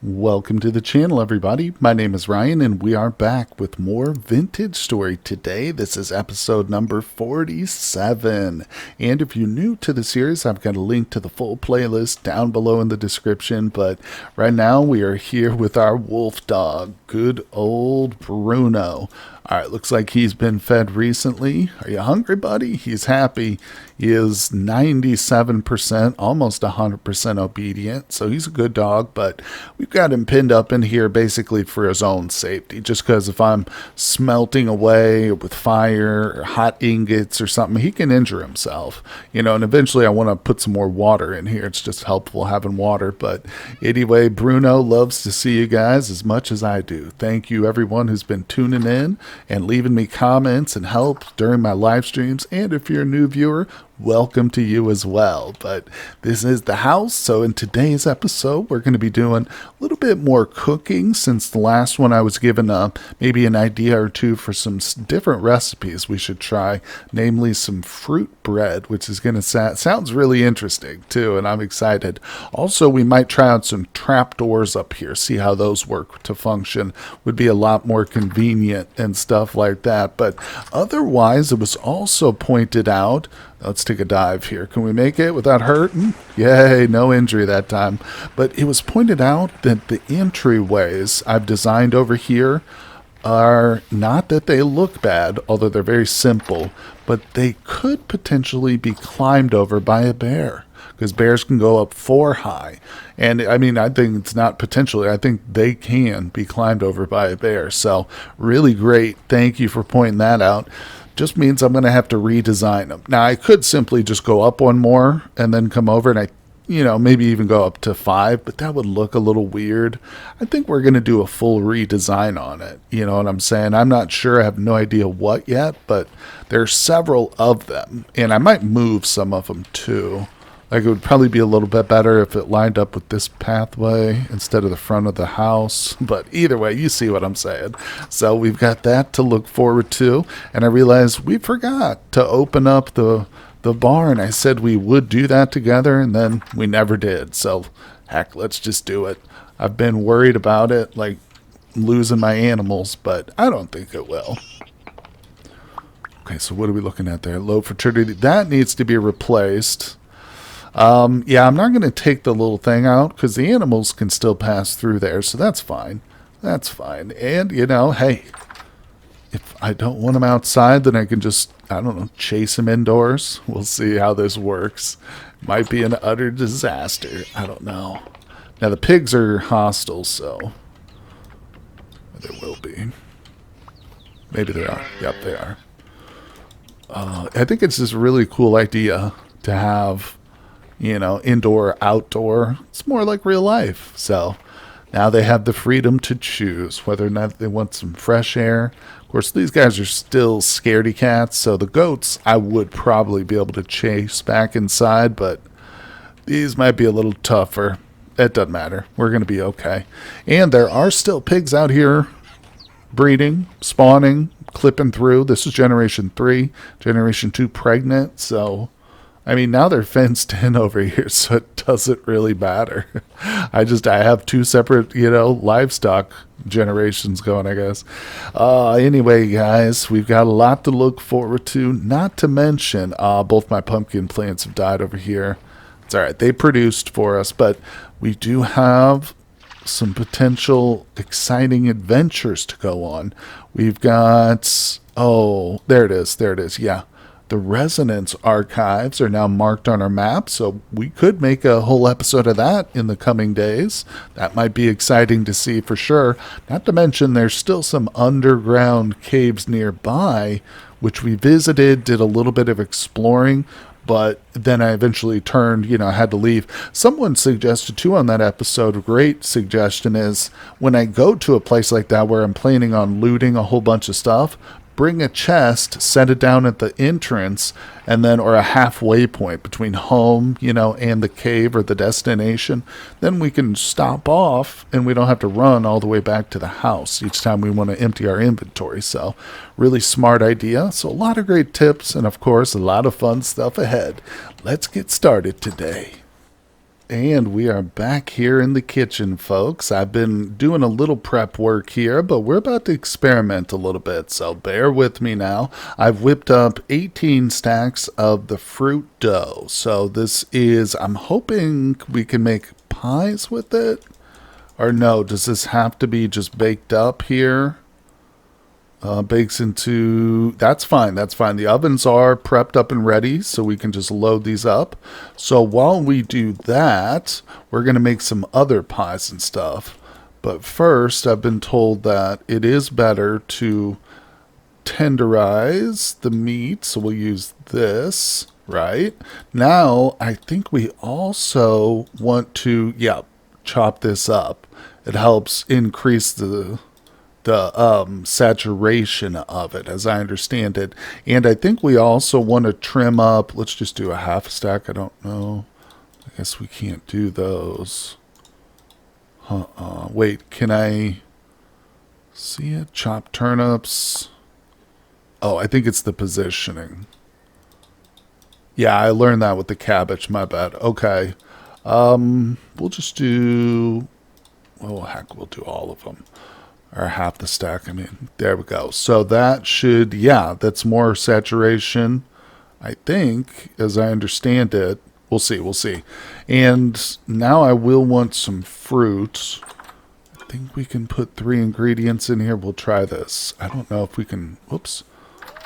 Welcome to the channel, everybody. My name is Ryan, and we are back with more vintage story today. This is episode number 47. And if you're new to the series, I've got a link to the full playlist down below in the description. But right now, we are here with our wolf dog, good old Bruno. All right, looks like he's been fed recently. Are you hungry, buddy? He's happy. He is 97%, almost 100% obedient, so he's a good dog, but we've got him pinned up in here basically for his own safety, just because if I'm smelting away with fire or hot ingots or something, he can injure himself, and eventually I want to put some more water in here. It's just helpful having water, but anyway, Bruno loves to see you guys as much as I do. Thank you, everyone who's been tuning in and leaving me comments and help during my live streams. And if you're a new viewer, welcome to you as well. But this is the house, so in today's episode we're going to be doing a little bit more cooking, since the last one I was given maybe an idea or two for some different recipes we should try, namely some fruit bread, which is going to sounds really interesting too, and I'm excited. Also, we might try out some trapdoors up here, see how those work to function. Would be a lot more convenient and stuff like that. But otherwise, it was also pointed out, let's take a dive here. Can we make it without hurting? Yay, no injury that time. But it was pointed out that the entryways I've designed over here are not that they look bad, although they're very simple, but they could potentially be climbed over by a bear, because bears can go up 4 high. And I mean, I think it's not potentially, I think they can be climbed over by a bear. So really great. Thank you for pointing that out. Just means I'm going to have to redesign them. Now, I could simply just go up one more and then come over, and maybe even go up to 5, but that would look a little weird. I think we're going to do a full redesign on it. You know what I'm saying? I'm not sure. I have no idea what yet, but there's several of them, and I might move some of them too. Like, it would probably be a little bit better if it lined up with this pathway instead of the front of the house. But either way, you see what I'm saying. So we've got that to look forward to. And I realized we forgot to open up the barn. I said we would do that together, and then we never did. So heck, let's just do it. I've been worried about it, like losing my animals, but I don't think it will. Okay, so what are we looking at there? Low fertility. That needs to be replaced. Yeah, I'm not going to take the little thing out because the animals can still pass through there, so that's fine. That's fine. And, hey, if I don't want them outside, then I can just, I don't know, chase them indoors. We'll see how this works. Might be an utter disaster. I don't know. Now, the pigs are hostile, so there will be. Maybe they are. Yep, they are. I think it's this really cool idea to have, indoor, outdoor. It's more like real life. So now they have the freedom to choose whether or not they want some fresh air. Of course, these guys are still scaredy cats, so the goats I would probably be able to chase back inside, but these might be a little tougher. It doesn't matter. We're going to be okay. And there are still pigs out here breeding, spawning, clipping through. This is generation 3, generation 2 pregnant, so I mean, now they're fenced in over here, so it doesn't really matter. I have 2 separate, livestock generations going, I guess. Anyway, guys, we've got a lot to look forward to. Not to mention, both my pumpkin plants have died over here. It's all right. They produced for us, but we do have some potential exciting adventures to go on. We've got, there it is. Yeah. The Resonance archives are now marked on our map, so we could make a whole episode of that in the coming days. That might be exciting to see for sure. Not to mention there's still some underground caves nearby, which we visited, did a little bit of exploring, but then I eventually turned, I had to leave. Someone suggested too on that episode, a great suggestion is, when I go to a place like that where I'm planning on looting a whole bunch of stuff, bring a chest, set it down at the entrance, and then, or a halfway point between home, and the cave or the destination. Then we can stop off and we don't have to run all the way back to the house each time we want to empty our inventory. So really smart idea. So a lot of great tips and of course a lot of fun stuff ahead. Let's get started today. And we are back here in the kitchen, folks. I've been doing a little prep work here, but we're about to experiment a little bit, so bear with me now. I've whipped up 18 stacks of the fruit dough. So this is, I'm hoping we can make pies with it. Or no, does this have to be just baked up here? Bakes into, that's fine, that's fine. The ovens are prepped up and ready, so we can just load these up. So while we do that, we're going to make some other pies and stuff. But first, I've been told that it is better to tenderize the meat, so we'll use this, right? Now, I think we also want to, chop this up. It helps increase the saturation of it, as I understand it. And I think we also want to trim up, let's just do a half stack. I don't know. I guess we can't do those. Wait, can I see it? Chop turnips. Oh, I think it's the positioning. Yeah, I learned that with the cabbage. My bad. Okay. We'll just do, well, heck, we'll do all of them. Or half the stack, I mean. There we go. So that should, that's more saturation, I think, as I understand it. We'll see. And now I will want some fruit. I think we can put 3 ingredients in here. We'll try this. I don't know if we can, whoops.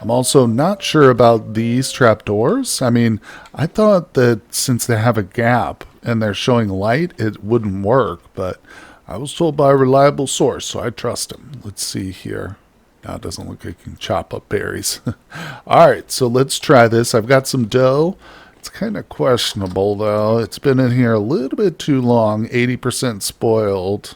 I'm also not sure about these trapdoors. I mean, I thought that since they have a gap and they're showing light, it wouldn't work, but I was told by a reliable source, so I trust him. Let's see here. Now it doesn't look like you can chop up berries. Alright, so let's try this. I've got some dough. It's kind of questionable, though. It's been in here a little bit too long. 80% spoiled.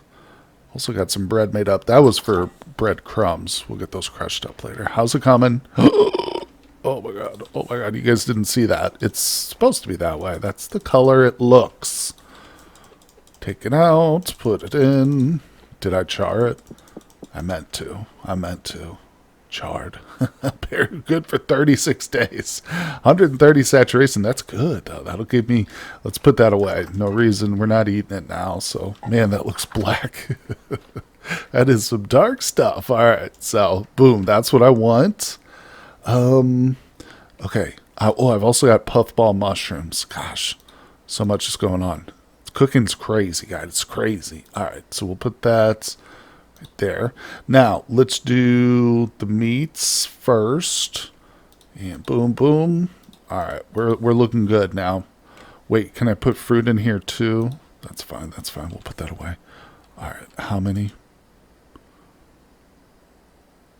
Also got some bread made up. That was for bread crumbs. We'll get those crushed up later. How's it coming? Oh my god. You guys didn't see that. It's supposed to be that way. That's the color it looks. Take it out, put it in. Did I char it? I meant to. Charred. Very good for 36 days. 130 saturation. That's good, though. That'll give me, let's put that away. No reason. We're not eating it now. So, man, that looks black. That is some dark stuff. All right. So, boom. That's what I want. Okay. I've also got puffball mushrooms. Gosh, so much is going on. Cooking's crazy, guys. It's crazy. All right, so we'll put that right there. Now, let's do the meats first. And boom, boom. All right, we're looking good now. Wait, can I put fruit in here too? That's fine. We'll put that away. All right, how many?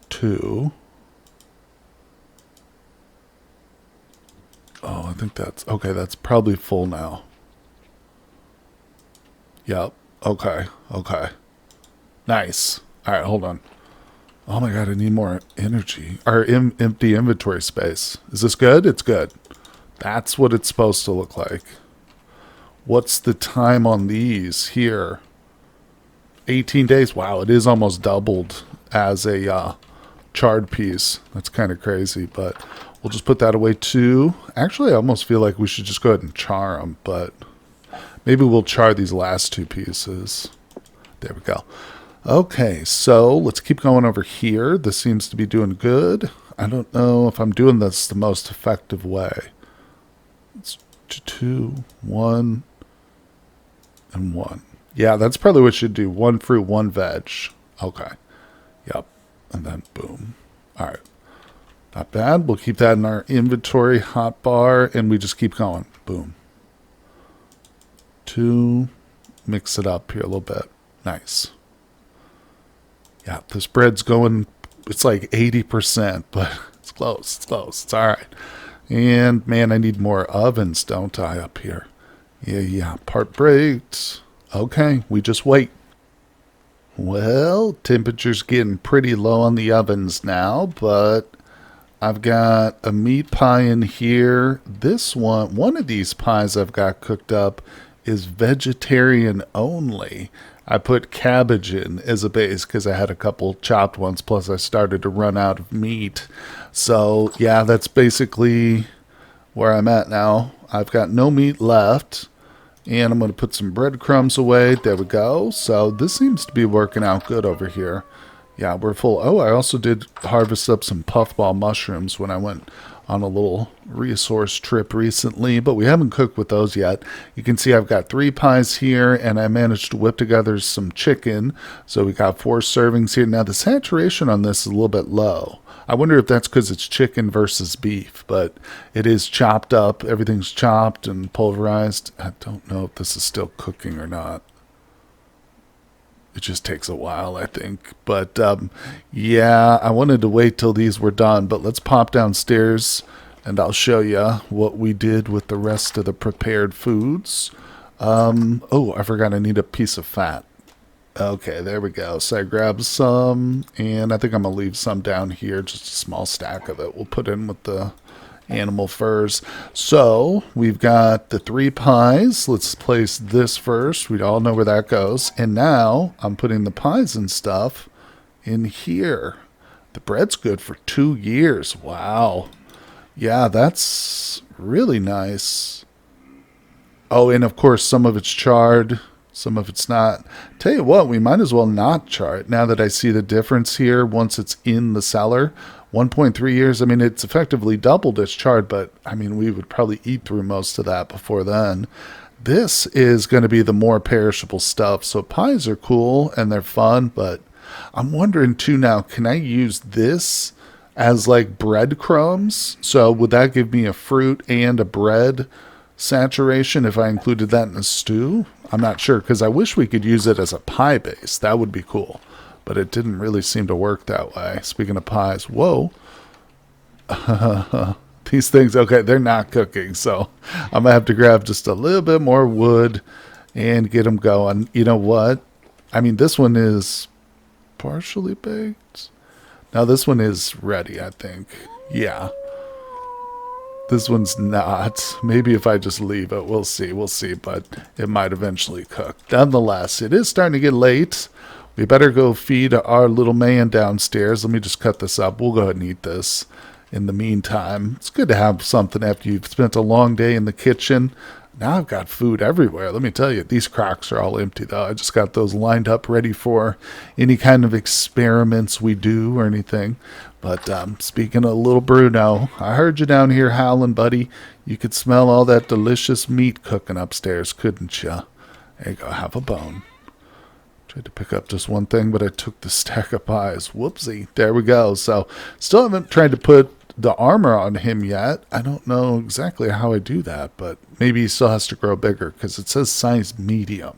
2. Oh, I think that's, okay, that's probably full now. Yep. Okay. Nice. All right, hold on. Oh my god, I need more energy. Or empty inventory space. Is this good? It's good. That's what it's supposed to look like. What's the time on these here? 18 days. Wow, it is almost doubled as a charred piece. That's kind of crazy, but we'll just put that away too. Actually, I almost feel like we should just go ahead and char them, but maybe we'll char these last 2 pieces. There we go. Okay, so let's keep going over here. This seems to be doing good. I don't know if I'm doing this the most effective way. It's 2, 1, and 1. Yeah, that's probably what you should do. 1 fruit, 1 veg. Okay. Yep. And then boom. All right. Not bad. We'll keep that in our inventory hotbar, and we just keep going. Boom. 2. Mix it up here a little bit. Nice. Yeah, this bread's going, it's like 80%, but it's close. It's all right. And, man, I need more ovens, don't I, up here? Yeah. Part braked. Okay, we just wait. Well, temperature's getting pretty low on the ovens now, but I've got a meat pie in here. This one of these pies I've got cooked up is vegetarian only. I put cabbage in as a base because I had a couple chopped ones, plus I started to run out of meat. So, yeah, that's basically where I'm at now. I've got no meat left, And I'm going to put some breadcrumbs away. There we go. So this seems to be working out good over here. Yeah, we're full. Oh, I also did harvest up some puffball mushrooms when I went on a little resource trip recently, but we haven't cooked with those yet. You can see I've got 3 pies here, and I managed to whip together some chicken. So we got 4 servings here. Now the saturation on this is a little bit low. I wonder if that's because it's chicken versus beef, but it is chopped up. Everything's chopped and pulverized. I don't know if this is still cooking or not. It just takes a while, I think. But, yeah, I wanted to wait till these were done. But let's pop downstairs, and I'll show you what we did with the rest of the prepared foods. Oh, I forgot I need a piece of fat. Okay, there we go. So I grabbed some, and I think I'm going to leave some down here, just a small stack of it. We'll put in with the animal furs. So we've got the 3 pies. Let's place this first. We all know where that goes. And now I'm putting the pies and stuff in here. The bread's good for 2 years. Wow. Yeah, that's really nice. Oh, and of course, some of it's charred. Some of it's not. Tell you what, we might as well not char it now that I see the difference here once it's in the cellar. 1.3 years, I mean, it's effectively doubled its charred, but I mean, we would probably eat through most of that before then. This is going to be the more perishable stuff. So pies are cool and they're fun, but I'm wondering too now, can I use this as like breadcrumbs? So would that give me a fruit and a bread saturation if I included that in a stew? I'm not sure, because I wish we could use it as a pie base. That would be cool. But it didn't really seem to work that way. Speaking of pies, whoa. These things, okay, they're not cooking. So I'm going to have to grab just a little bit more wood and get them going. You know what? I mean, this one is partially baked. Now this one is ready, I think. Yeah. This one's not. Maybe if I just leave it, we'll see. We'll see, but it might eventually cook. Nonetheless, it is starting to get late. We better go feed our little man downstairs. Let me just cut this up. We'll go ahead and eat this in the meantime. It's good to have something after you've spent a long day in the kitchen. Now I've got food everywhere. Let me tell you, these crocks are all empty, though. I just got those lined up ready for any kind of experiments we do or anything. But speaking of little Bruno, I heard you down here howling, buddy. You could smell all that delicious meat cooking upstairs, couldn't you? There you go, have a bone. Tried to pick up just one thing, but I took the stack of pies. Whoopsie. There we go. So still haven't tried to put the armor on him yet. I don't know exactly how I do that, but maybe he still has to grow bigger because it says size medium.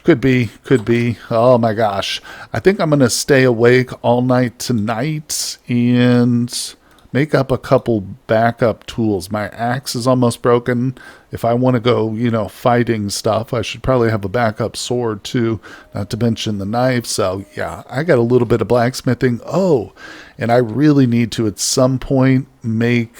Could be, could be. Oh my gosh. I think I'm going to stay awake all night tonight and make up a couple backup tools. My axe is almost broken. If I want to go, fighting stuff, I should probably have a backup sword too, not to mention the knife. So yeah, I got a little bit of blacksmithing. Oh, and I really need to at some point make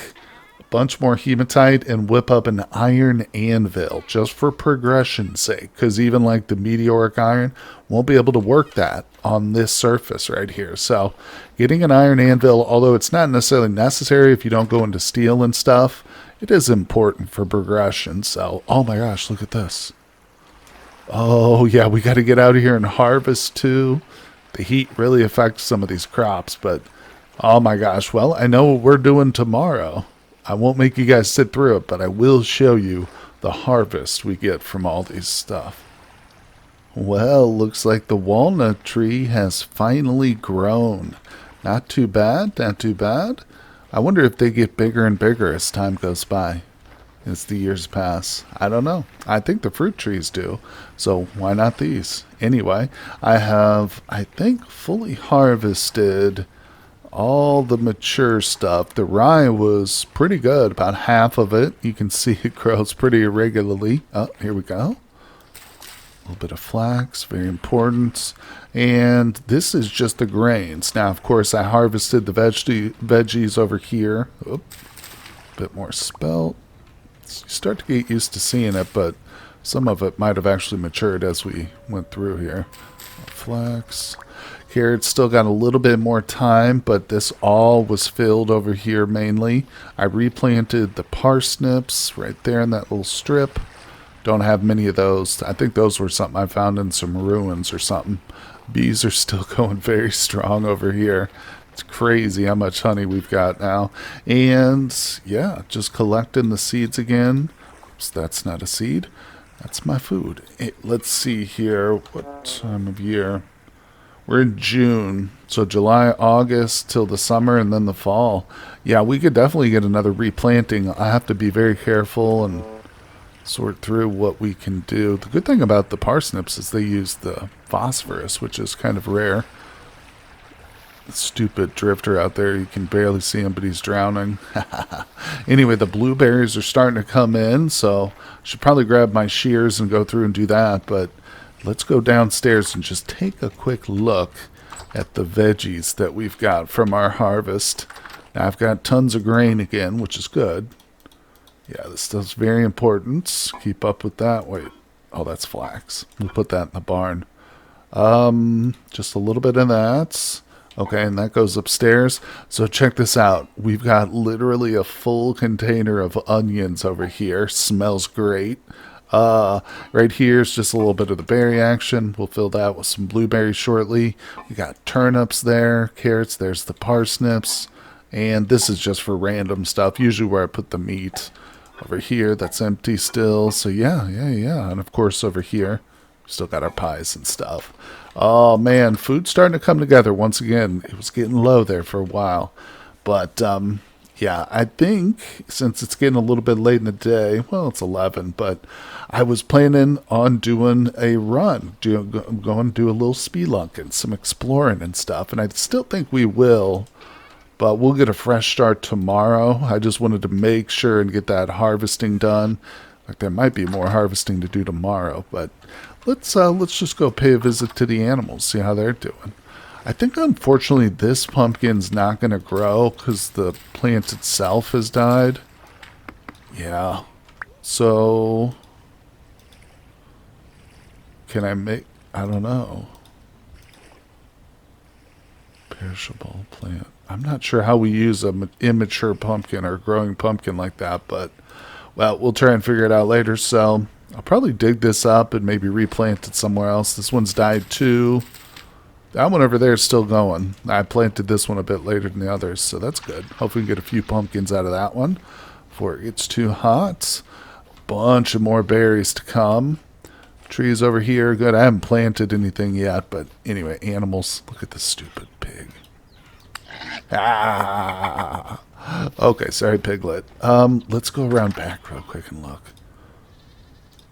a bunch more hematite and whip up an iron anvil just for progression's sake, because even like the meteoric iron won't be able to work that on this surface right here. So getting an iron anvil, although it's not necessarily necessary if you don't go into steel and stuff, it is important for progression. So, oh my gosh, look at this. Oh yeah, we got to get out of here and harvest too. The heat really affects some of these crops, but oh my gosh. Well, I know what we're doing tomorrow. I won't make you guys sit through it, but I will show you the harvest we get from all these stuff. Well, looks like the walnut tree has finally grown. Not too bad, not too bad. I wonder if they get bigger and bigger as time goes by, as the years pass. I don't know. I think the fruit trees do, so why not these? Anyway, I have, I think, fully harvested all the mature stuff. The rye was pretty good, about half of it. You can see it grows pretty irregularly. Oh, here we go. A little bit of flax, very important. And this is just the grains. Now, of course, I harvested the veggies over here. Oop, a bit more spelt. You start to get used to seeing it, but some of it might have actually matured as we went through here. Flax. Carrots still got a little bit more time, but this all was filled over here mainly. I replanted the parsnips right there in that little strip. Don't have many of those. I think those were something I found in some ruins or something. Bees are still going very strong over here. It's crazy how much honey we've got now. And yeah, just collecting the seeds again. Oops, that's not a seed. That's my food. Let's see here. What time of year? We're in June. So July, August till the summer and then the fall. Yeah, we could definitely get another replanting. I have to be very careful and sort through what we can do. The good thing about the parsnips is they use the phosphorus, which is kind of rare. Stupid drifter out there, you can barely see him, but he's drowning. Anyway, the blueberries are starting to come in, so I should probably grab my shears and go through and do that. But let's go downstairs and just take a quick look at the veggies that we've got from our harvest. Now I've got tons of grain again, which is good. Yeah, this stuff's very important. Keep up with that. Wait, oh, that's flax. We'll put that in the barn. Just a little bit of that. Okay, and that goes upstairs. So check this out. We've got literally a full container of onions over here. Smells great. Right here is just a little bit of the berry action. We'll fill that with some blueberries shortly. We got turnips there, carrots. There's the parsnips. And this is just for random stuff. Usually where I put the meat. Over here, that's empty still. So yeah. And of course over here, still got our pies and stuff. Oh man, food's starting to come together once again. It was getting low there for a while. But yeah, I think since it's getting a little bit late in the day, well, it's 11, but I was planning on doing a run. Going to do a little spelunking, some exploring and stuff. And I still think we will. But we'll get a fresh start tomorrow. I just wanted to make sure and get that harvesting done. Like there might be more harvesting to do tomorrow, but let's just go pay a visit to the animals, see how they're doing. I think unfortunately this pumpkin's not going to grow because the plant itself has died. Yeah. So can I make? I don't know. Perishable plant. I'm not sure how we use an immature pumpkin or growing pumpkin like that, but, well, we'll try and figure it out later. So I'll probably dig this up and maybe replant it somewhere else. This one's died too. That one over there is still going. I planted this one a bit later than the others, so that's good. Hopefully we can get a few pumpkins out of that one before it gets too hot. Bunch of more berries to come. Trees over here, good. I haven't planted anything yet, but anyway, animals. Look at this stupid pig. Ah. Okay, sorry, piglet. Let's go around back real quick and look.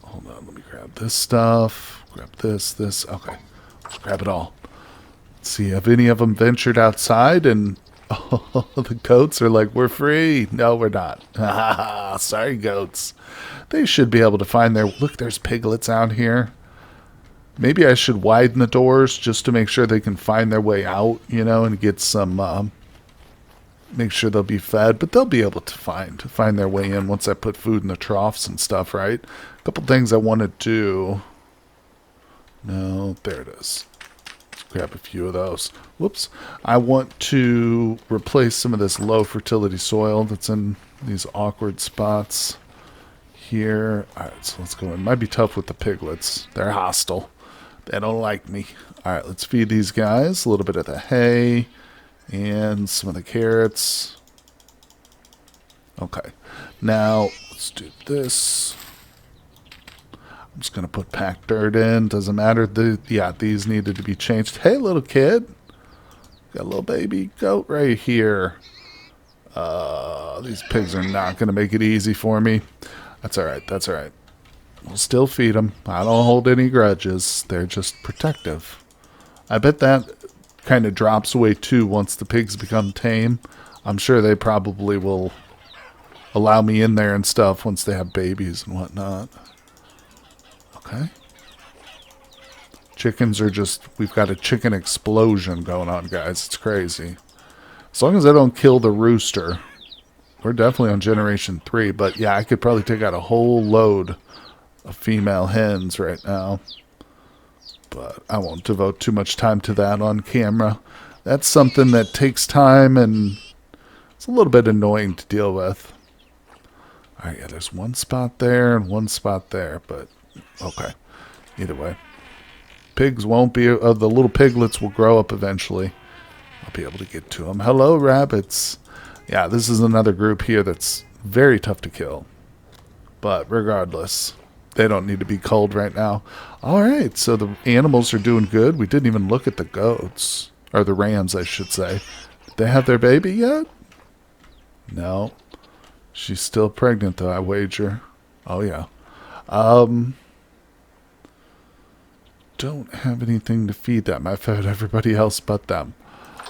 Hold on, let me grab this stuff. Grab this. Okay, let's grab it all. Let's see, have any of them ventured outside? And oh, the goats are like, we're free. No, we're not. Sorry, goats. They should be able to find their... Look, there's piglets out here. Maybe I should widen the doors just to make sure they can find their way out, you know, and get some... make sure they'll be fed, but they'll be able to find their way in once I put food in the troughs and stuff, right? A couple things I want to do. No, there it is. Let's grab a few of those. Whoops. I want to replace some of this low fertility soil that's in these awkward spots here. All right, so let's go in. Might be tough with the piglets. They're hostile. They don't like me. All right, let's feed these guys a little bit of the hay. And some of the carrots. Okay. Now, let's do this. I'm just going to put packed dirt in. Doesn't matter. Yeah, these needed to be changed. Hey, little kid. Got a little baby goat right here. These pigs are not going to make it easy for me. That's all right. That's all right. We'll still feed them. I don't hold any grudges. They're just protective. I bet that... kind of drops away too once the pigs become tame. I'm sure they probably will allow me in there and stuff once they have babies and whatnot. Okay. Chickens are just... We've got a chicken explosion going on, guys. It's crazy. As long as I don't kill the rooster. We're definitely on generation 3. But yeah, I could probably take out a whole load of female hens right now. But I won't devote too much time to that on camera. That's something that takes time and it's a little bit annoying to deal with. Alright, yeah, there's one spot there and one spot there, but okay. Either way. Pigs won't be, the little piglets will grow up eventually. I'll be able to get to them. Hello, rabbits. Yeah, this is another group here that's very tough to kill. But regardless, they don't need to be culled right now. Alright, so the animals are doing good. We didn't even look at the goats. Or the rams, I should say. Did they have their baby yet? No. She's still pregnant, though, I wager. Oh, yeah. Don't have anything to feed them. I fed everybody else but them.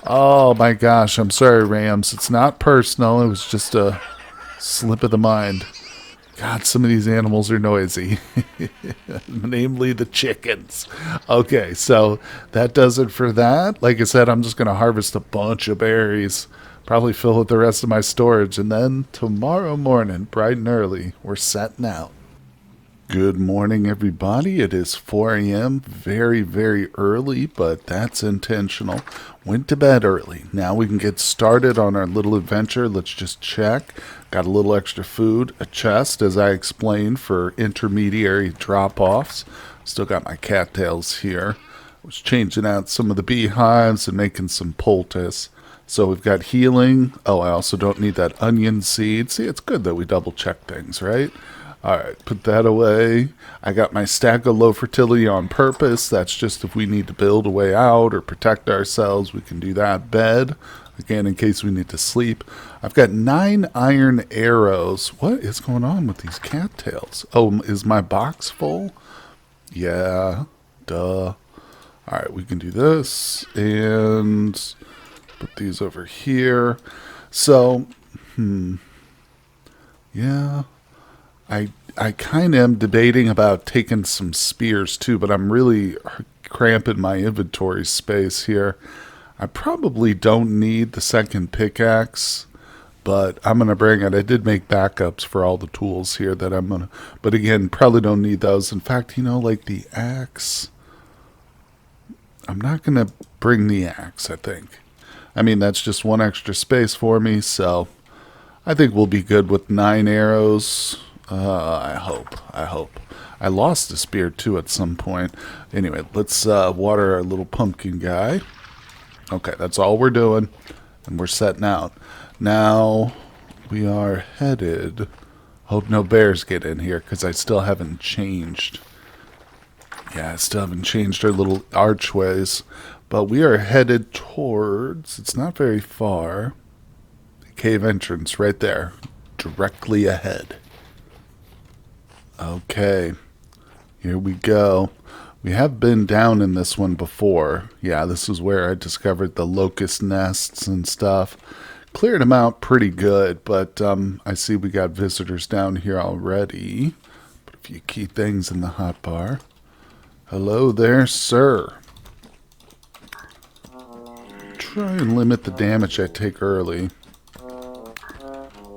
Oh, my gosh. I'm sorry, rams. It's not personal. It was just a slip of the mind. God, some of these animals are noisy. Namely the chickens. Okay, so that does it for that. Like I said, I'm just going to harvest a bunch of berries. Probably fill with the rest of my storage. And then tomorrow morning, bright and early, we're setting out. Good morning, everybody. It is 4 a.m. Very, very early, but that's intentional. Went to bed early. Now we can get started on our little adventure. Let's just check. Got a little extra food, a chest, as I explained, for intermediary drop-offs. Still got my cattails here. Was changing out some of the beehives and making some poultice. So we've got healing. Oh, I also don't need that onion seed. See, it's good that we double-check things, right? Alright, put that away. I got my stack of low fertility on purpose. That's just if we need to build a way out or protect ourselves, we can do that. Bed, again, in case we need to sleep. I've got 9 iron arrows. What is going on with these cattails? Oh, is my box full? Yeah, duh. Alright, we can do this. And put these over here. So, yeah. I kind of am debating about taking some spears too, but I'm really cramping my inventory space here. I probably don't need the second pickaxe, but I'm going to bring it. I did make backups for all the tools here that I'm going to, but again, probably don't need those. In fact, you know, like the axe, I'm not going to bring the axe, I think. I mean, that's just one extra space for me, so I think we'll be good with 9 arrows. I hope. I lost a spear, too, at some point. Anyway, let's water our little pumpkin guy. Okay, that's all we're doing. And we're setting out. Now, we are headed... Hope no bears get in here, because I still haven't changed. Yeah, I still haven't changed our little archways. But we are headed towards... It's not very far. The cave entrance, right there. Directly ahead. Okay, here we go. We have been down in this one before. Yeah, this is where I discovered the locust nests and stuff. Cleared them out pretty good, but I see we got visitors down here already. Put a few key things in the hotbar. Hello there, sir. Try and limit the damage I take early.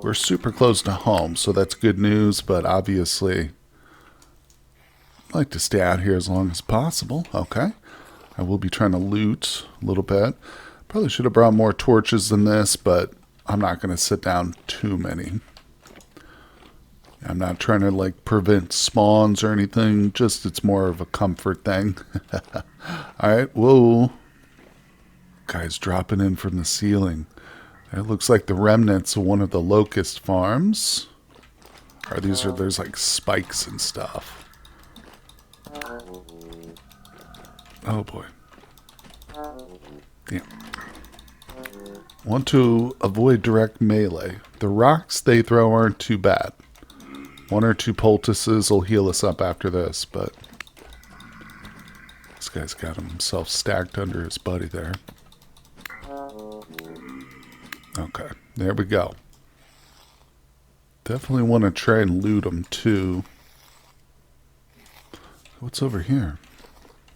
We're super close to home, so that's good news, but obviously I'd like to stay out here as long as possible. Okay. I will be trying to loot a little bit. Probably should have brought more torches than this, but I'm not going to sit down too many. I'm not trying to like prevent spawns or anything, just it's more of a comfort thing. Alright, whoa. Guys dropping in from the ceiling. It looks like the remnants of one of the locust farms. Or there's like spikes and stuff. Oh boy. Yeah. Want to avoid direct melee. The rocks they throw aren't too bad. 1 or 2 poultices will heal us up after this, but this guy's got himself stacked under his buddy there. Okay, there we go. Definitely want to try and loot them too. What's over here?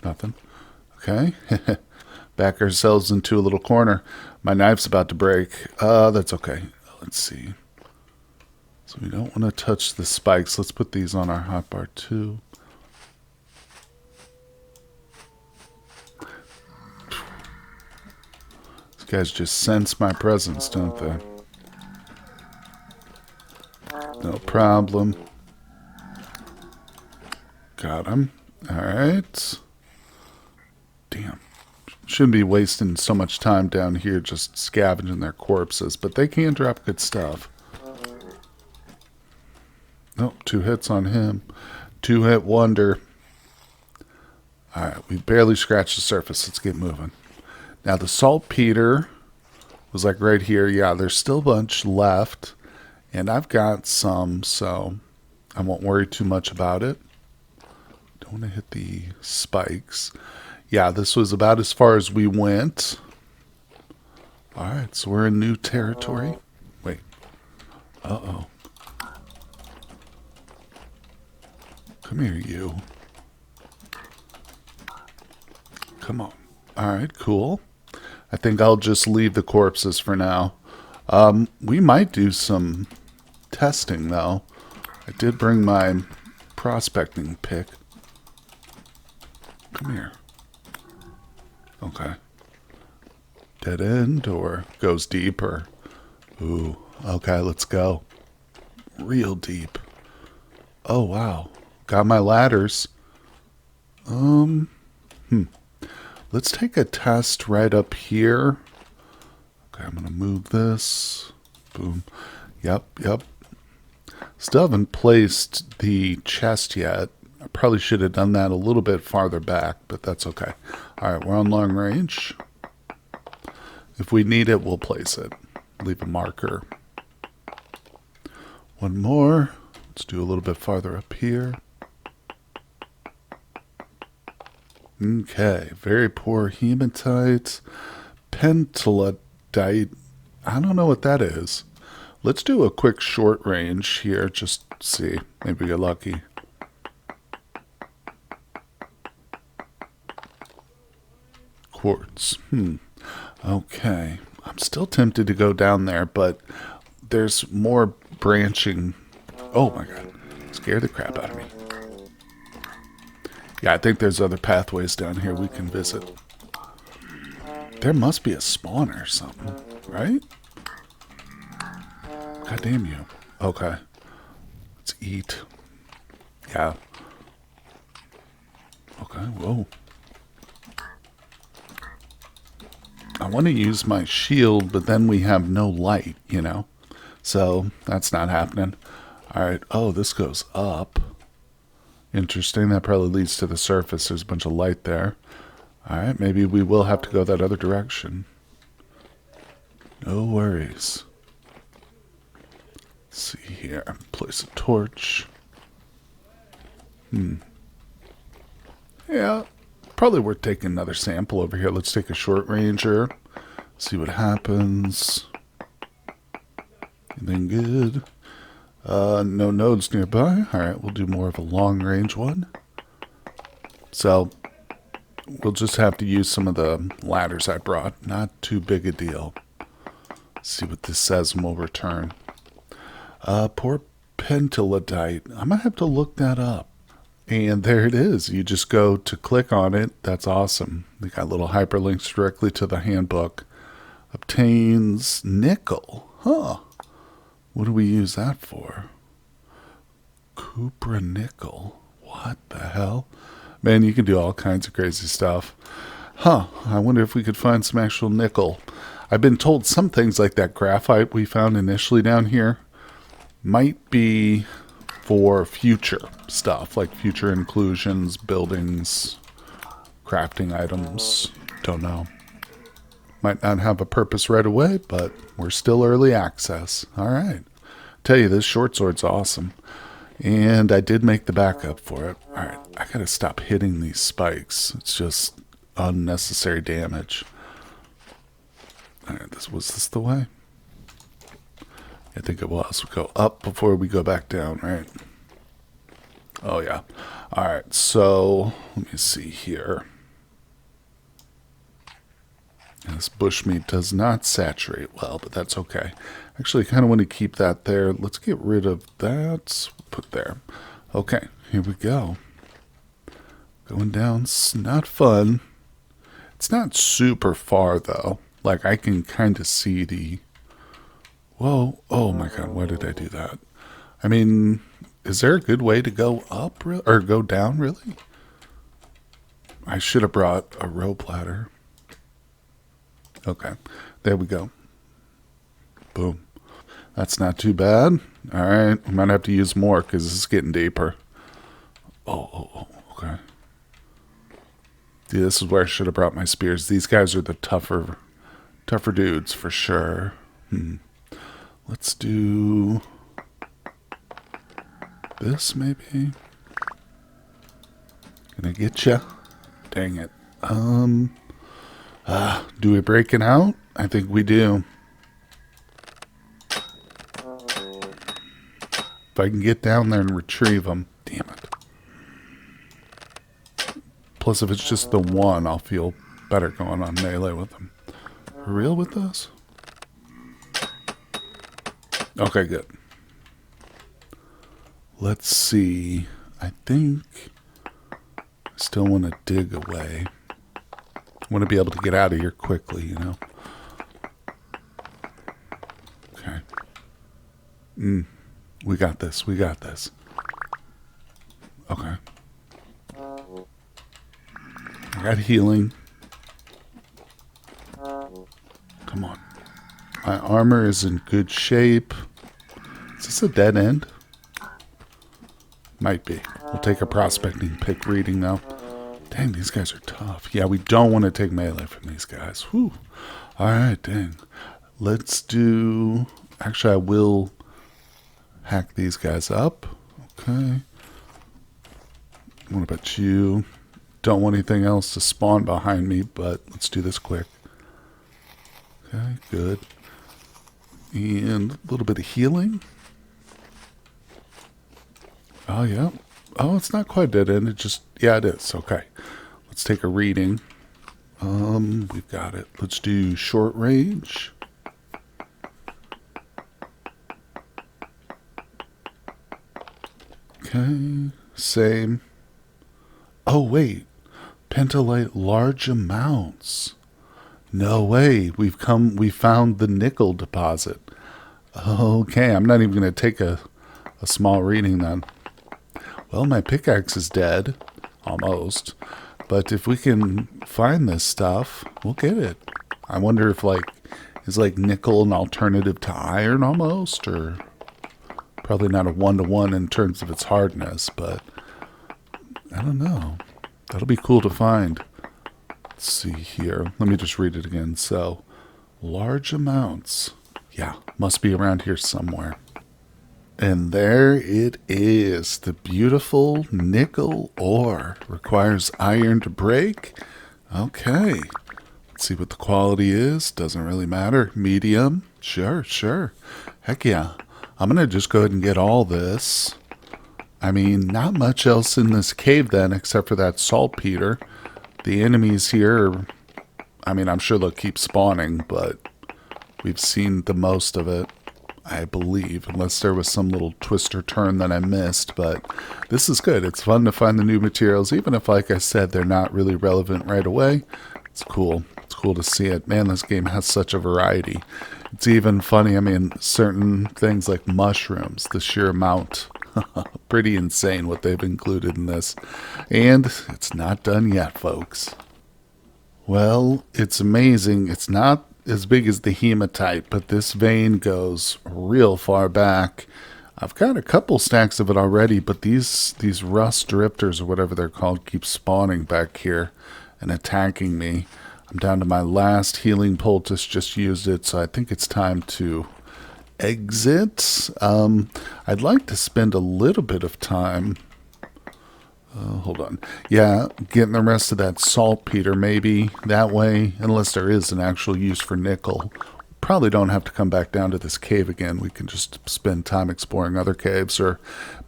Nothing. Okay. Back ourselves into a little corner. My knife's about to break. That's okay. Let's see. So we don't want to touch the spikes. Let's put these on our hotbar too. Guys just sense my presence, don't they? No problem. Got him. Alright. Damn. Shouldn't be wasting so much time down here just scavenging their corpses, but they can drop good stuff. Nope, 2 hits on him. 2-hit wonder. Alright, we barely scratched the surface. Let's get moving. Now the saltpeter was like right here. Yeah, there's still a bunch left. And I've got some, so I won't worry too much about it. Don't want to hit the spikes. Yeah, this was about as far as we went. Alright, so we're in new territory. Wait. Uh-oh. Come here, you. Come on. Alright, cool. I think I'll just leave the corpses for now. We might do some testing, though. I did bring my prospecting pick. Come here. Okay. Dead end or goes deeper? Ooh, okay, let's go. Real deep. Oh, wow. Got my ladders. Let's take a test right up here. Okay, I'm going to move this. Boom. Yep. Still haven't placed the chest yet. I probably should have done that a little bit farther back, but that's okay. Alright, we're on long range. If we need it, we'll place it. Leave a marker. One more. Let's do a little bit farther up here. Okay, very poor hematite. Pentlandite. I don't know what that is. Let's do a quick short range here. Just see. Maybe we get lucky. Quartz. Okay. I'm still tempted to go down there, but there's more branching. Oh my god. Scared the crap out of me. Yeah, I think there's other pathways down here we can visit. There must be a spawner or something, right? God damn you. Okay. Let's eat. Yeah. Okay, whoa. I want to use my shield, but then we have no light, you know? So, that's not happening. Alright, oh, this goes up. Interesting, that probably leads to the surface. There's a bunch of light there. Alright, maybe we will have to go that other direction. No worries. Let's see here. Place a torch. Yeah, probably worth taking another sample over here. Let's take a short ranger. See what happens. Anything good? No nodes nearby. Alright, we'll do more of a long range one. So, we'll just have to use some of the ladders I brought. Not too big a deal. See what this says and we'll return. Poor pentlandite. I might have to look that up. And there it is. You just go to click on it. That's awesome. They got little hyperlinks directly to the handbook. Obtains nickel. Huh. What do we use that for? Cupra nickel. What the hell? Man, you can do all kinds of crazy stuff. Huh. I wonder if we could find some actual nickel. I've been told some things like that graphite we found initially down here might be for future stuff, like future inclusions, buildings, crafting items. Don't know. Might not have a purpose right away, but we're still early access. All right. Tell you, this short sword's awesome. And I did make the backup for it. All right. I got to stop hitting these spikes. It's just unnecessary damage. All right. Was this the way? I think it was. We go up before we go back down, right? Oh, yeah. All right. So let me see here. This bushmeat does not saturate well, but that's okay. Actually, I kind of want to keep that there. Let's get rid of that. Put there. Okay, here we go. Going down. It's not fun. It's not super far, though. Like, I can kind of see the... Whoa. Oh, my God. Why did I do that? I mean, is there a good way to go up or go down, really? I should have brought a rope ladder. Okay, there we go. Boom. That's not too bad. All right, I might have to use more because this is getting deeper. Oh, okay. Dude, this is where I should have brought my spears. These guys are the tougher dudes for sure. Let's do this maybe. Gonna get ya. Dang it. Do we break it out? I think we do. If I can get down there and retrieve them. Damn it. Plus, if it's just the one, I'll feel better going on melee with them. For real with this? Okay, good. Let's see. I think I still want to dig away. I want to be able to get out of here quickly, you know? Okay. We got this. We got this. Okay. I got healing. Come on. My armor is in good shape. Is this a dead end? Might be. We'll take a prospecting pick reading now. Dang, these guys are tough. Yeah, we don't want to take melee from these guys. Whew. Alright, dang. Let's do... Actually, I will hack these guys up. Okay. What about you? Don't want anything else to spawn behind me, but let's do this quick. Okay, good. And a little bit of healing. Oh, yeah. Oh, it's not quite dead end. It just, yeah, it is. Okay. Let's take a reading. We've got it. Let's do short range. Okay. Same. Oh, wait. Pentalite large amounts. No way. We found the nickel deposit. Okay. I'm not even going to take a small reading then. Well, my pickaxe is dead. Almost. But if we can find this stuff, we'll get it. I wonder if, is nickel an alternative to iron almost? Or probably not a one-to-one in terms of its hardness, but I don't know. That'll be cool to find. Let's see here. Let me just read it again. So, large amounts. Yeah, must be around here somewhere. And there it is, the beautiful nickel ore. Requires iron to break. Okay. Let's see what the quality is. Doesn't really matter. Medium. Sure. Heck yeah. I'm going to just go ahead and get all this. I mean, not much else in this cave then, except for that saltpeter. The enemies here, I'm sure they'll keep spawning, but we've seen the most of it. I believe, unless there was some little twist or turn that I missed, but this is good. It's fun to find the new materials, even if, like I said, they're not really relevant right away. It's cool. It's cool to see it. Man, this game has such a variety. It's even funny, certain things like mushrooms, the sheer amount. Pretty insane what they've included in this. And it's not done yet, folks. Well, it's amazing. It's not as big as the hematite, but this vein goes real far back. I've got a couple stacks of it already, but these rust drifters or whatever they're called keep spawning back here and attacking me. I'm down to my last healing poultice, just used it, so I think it's time to exit. I'd like to spend a little bit of time hold on. Yeah, getting the rest of that saltpeter maybe that way, unless there is an actual use for nickel. Probably don't have to come back down to this cave again. We can just spend time exploring other caves, or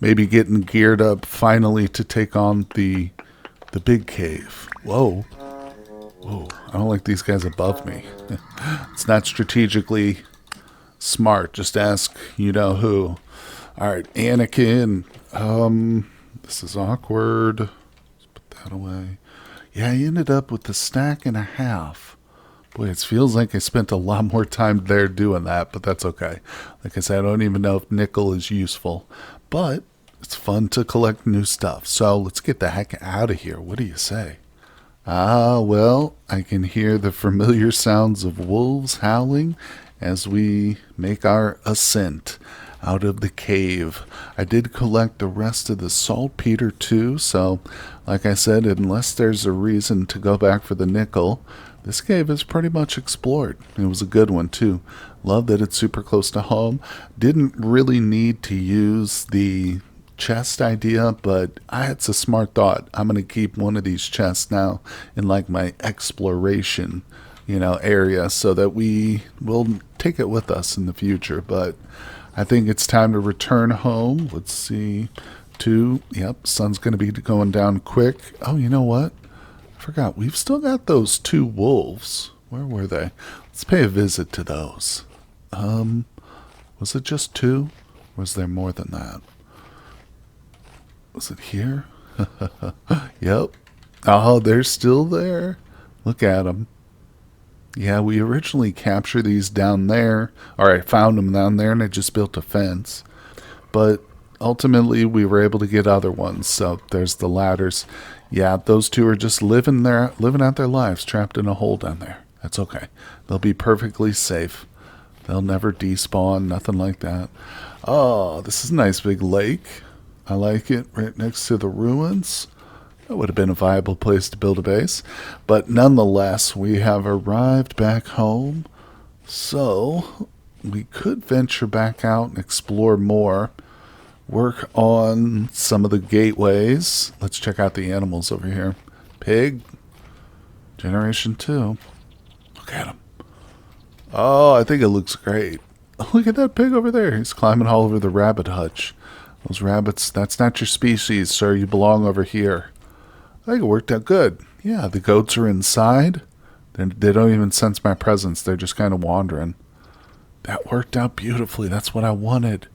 maybe getting geared up finally to take on the big cave. Whoa. I don't like these guys above me. It's not strategically smart. Just ask you know who. Alright, Anakin. This is awkward. Let's put that away. Yeah, I ended up with a stack and a half. Boy, it feels like I spent a lot more time there doing that, but that's okay. Like I said, I don't even know if nickel is useful, but it's fun to collect new stuff. So let's get the heck out of here. What do you say? Ah, well, I can hear the familiar sounds of wolves howling as we make our ascent out of the cave. I did collect the rest of the saltpeter too, so like I said, unless there's a reason to go back for the nickel, this cave is pretty much explored. It was a good one too. Love that it's super close to home. Didn't really need to use the chest idea, but it's a smart thought. I'm going to keep one of these chests now in like my exploration, area, so that we will take it with us in the future. But I think it's time to return home. Let's see. Yep, sun's going to be going down quick. Oh, you know what? I forgot. We've still got those 2 wolves. Where were they? Let's pay a visit to those. Was it just 2? Was there more than that? Was it here? Yep. Oh, they're still there. Look at them. Yeah, we originally captured these down there, or I found them down there, and I just built a fence. But ultimately, we were able to get other ones. So there's the ladders. Yeah, those 2 are just living out their lives, trapped in a hole down there. That's okay. They'll be perfectly safe. They'll never despawn, nothing like that. Oh, this is a nice big lake. I like it, right next to the ruins. That would have been a viable place to build a base. But nonetheless, we have arrived back home. So we could venture back out and explore more. Work on some of the gateways. Let's check out the animals over here. Pig. Generation 2. Look at him. Oh, I think it looks great. Look at that pig over there. He's climbing all over the rabbit hutch. Those rabbits, that's not your species, sir. You belong over here. I think it worked out good. Yeah, the goats are inside. They don't even sense my presence. They're just kind of wandering. That worked out beautifully. That's what I wanted.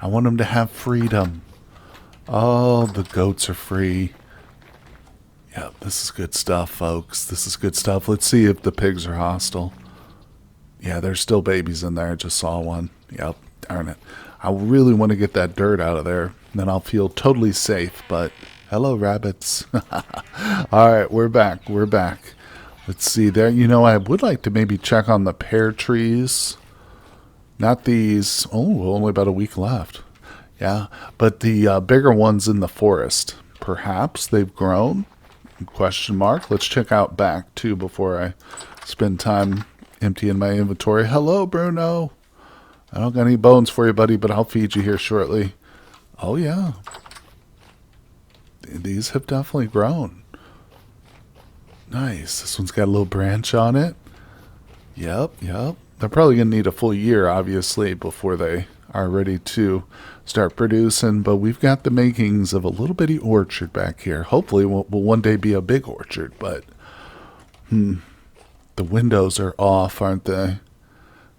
I want them to have freedom. Oh, the goats are free. Yeah, this is good stuff, folks. This is good stuff. Let's see if the pigs are hostile. Yeah, there's still babies in there. I just saw one. Yep, darn it. I really want to get that dirt out of there. Then I'll feel totally safe. But hello, rabbits. All right, we're back. We're back. Let's see there. I would like to maybe check on the pear trees. Not these. Oh, only about a week left. Yeah, but the bigger ones in the forest. Perhaps they've grown? Question mark. Let's check out back, too, before I spend time emptying my inventory. Hello, Bruno. I don't got any bones for you, buddy, but I'll feed you here shortly. Oh, yeah. These have definitely grown. Nice. This one's got a little branch on it. Yep. They're probably going to need a full year, obviously, before they are ready to start producing. But we've got the makings of a little bitty orchard back here. Hopefully, will one day be a big orchard. But, the windows are off, aren't they?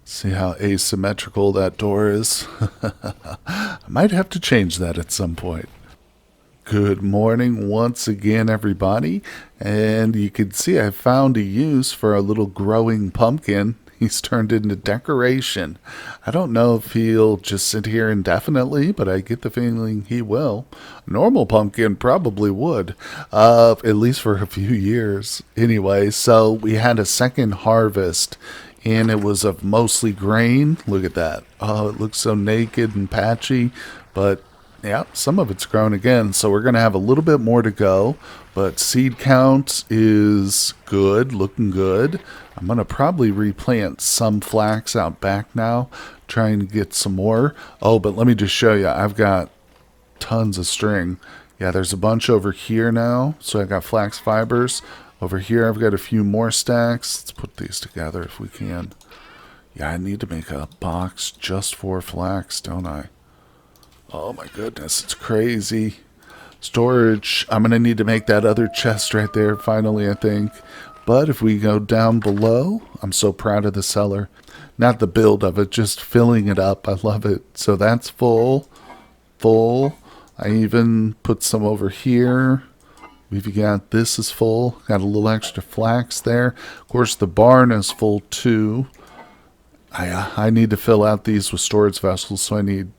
See how asymmetrical that door is? I might have to change that at some point. Good morning once again, everybody. And you can see I found a use for a little growing pumpkin. He's turned into decoration. I don't know if he'll just sit here indefinitely, but I get the feeling he will. A normal pumpkin probably would, at least for a few years. Anyway, so we had a second harvest, and it was of mostly grain. Look at that. Oh, it looks so naked and patchy, but yeah, some of it's grown again. So we're going to have a little bit more to go, but seed count is good, looking good. I'm going to probably replant some flax out back now, trying to get some more. Oh, but let me just show you. I've got tons of string. Yeah, there's a bunch over here now. So I got flax fibers. Over here, I've got a few more stacks. Let's put these together if we can. Yeah, I need to make a box just for flax, don't I? Oh my goodness, it's crazy. Storage, I'm going to need to make that other chest right there finally, I think. But if we go down below, I'm so proud of the cellar. Not the build of it, just filling it up. I love it. So that's full. I even put some over here. We've got this is full. Got a little extra flax there. Of course, the barn is full too. I need to fill out these with storage vessels, so I need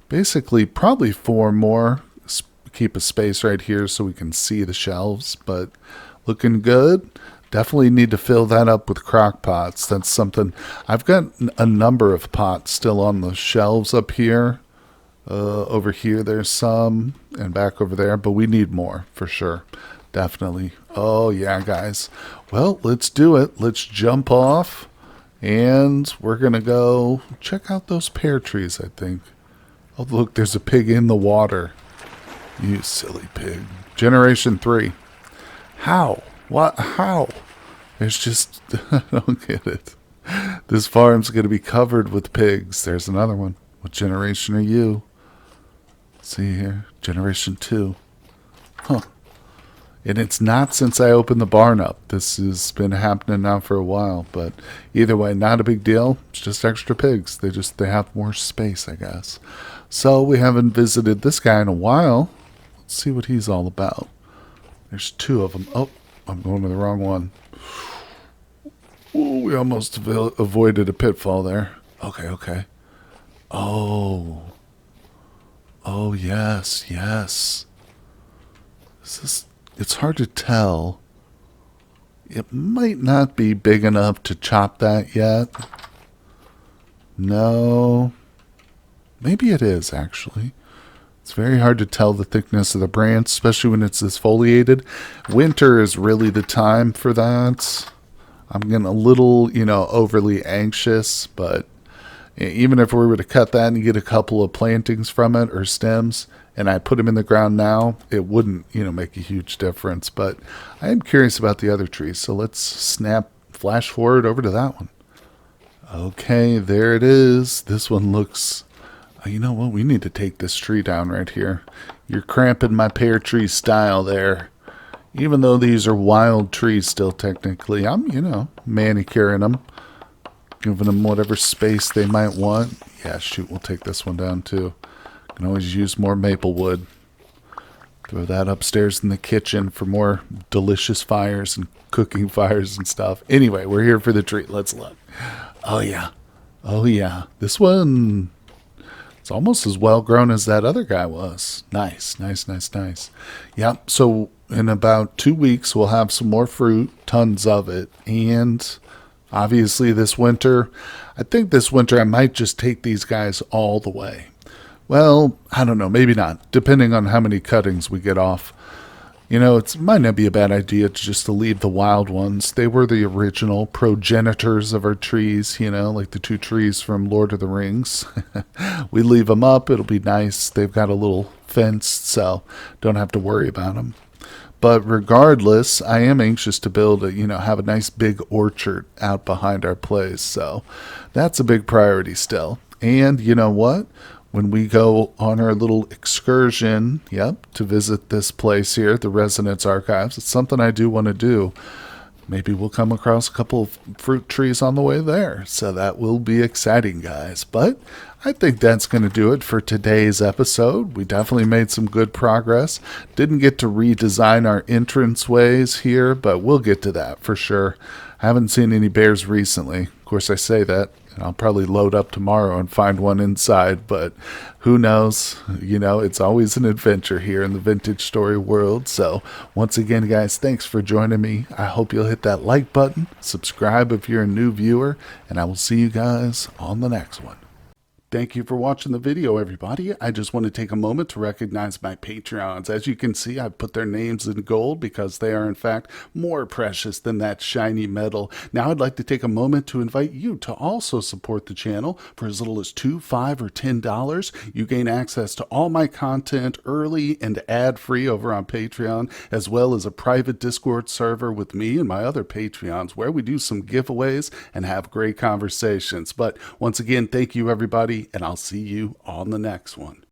basically probably 4 more. Keep a space right here so we can see the shelves, but looking good. Definitely need to fill that up with crock pots. That's something. I've got a number of pots still on the shelves up here. Over here there's some, and back over there, but we need more for sure. Definitely. Oh yeah, guys. Well, let's do it. Let's jump off, and we're gonna go check out those pear trees, I think. Oh look, there's a pig in the water. You silly pig. Generation 3. How? What? How? There's just... I don't get it. This farm's going to be covered with pigs. There's another one. What generation are you? Let's see here. Generation 2. Huh. And it's not since I opened the barn up. This has been happening now for a while. But either way, not a big deal. It's just extra pigs. They have more space, I guess. So we haven't visited this guy in a while. Let's see what he's all about. There's 2 of them. Oh, I'm going to the wrong one. Ooh, we almost avoided a pitfall there. Okay. Oh, yes. It's hard to tell. It might not be big enough to chop that yet. No. Maybe it is, actually. It's very hard to tell the thickness of the branch, especially when it's this foliated. Winter is really the time for that. I'm getting a little, overly anxious, but even if we were to cut that and get a couple of plantings from it or stems, and I put them in the ground now, it wouldn't, make a huge difference. But I am curious about the other trees, so let's flash forward over to that one. Okay, there it is. This one looks... You know what? We need to take this tree down right here. You're cramping my pear tree style there. Even though these are wild trees still technically, I'm, manicuring them. Giving them whatever space they might want. Yeah, shoot, we'll take this one down too. Can always use more maple wood. Throw that upstairs in the kitchen for more delicious fires and cooking fires and stuff. Anyway, we're here for the tree. Let's look. Oh yeah. This one... It's almost as well grown as that other guy was. Nice. Yep, so in about 2 weeks, we'll have some more fruit, tons of it. And obviously this winter, I might just take these guys all the way. Well, I don't know, maybe not, depending on how many cuttings we get off. It might not be a bad idea to leave the wild ones. They were the original progenitors of our trees, like the 2 trees from Lord of the Rings. We leave them up. It'll be nice. They've got a little fence, so don't have to worry about them. But regardless, I am anxious to build have a nice big orchard out behind our place. So that's a big priority still. And you know what? When we go on our little excursion, to visit this place here, the Residence Archives, it's something I do want to do. Maybe we'll come across a couple of fruit trees on the way there. So that will be exciting, guys. But I think that's going to do it for today's episode. We definitely made some good progress. Didn't get to redesign our entranceways here, but we'll get to that for sure. I haven't seen any bears recently. Of course, I say that. And I'll probably load up tomorrow and find one inside, but who knows? It's always an adventure here in the vintage story world. So once again, guys, thanks for joining me. I hope you'll hit that like button, subscribe if you're a new viewer, and I will see you guys on the next one. Thank you for watching the video, everybody. I just want to take a moment to recognize my Patreons. As you can see, I've put their names in gold because they are, in fact, more precious than that shiny metal. Now, I'd like to take a moment to invite you to also support the channel for as little as $2, $5, or $10. You gain access to all my content early and ad-free over on Patreon, as well as a private Discord server with me and my other Patreons where we do some giveaways and have great conversations. But once again, thank you, everybody, and I'll see you on the next one.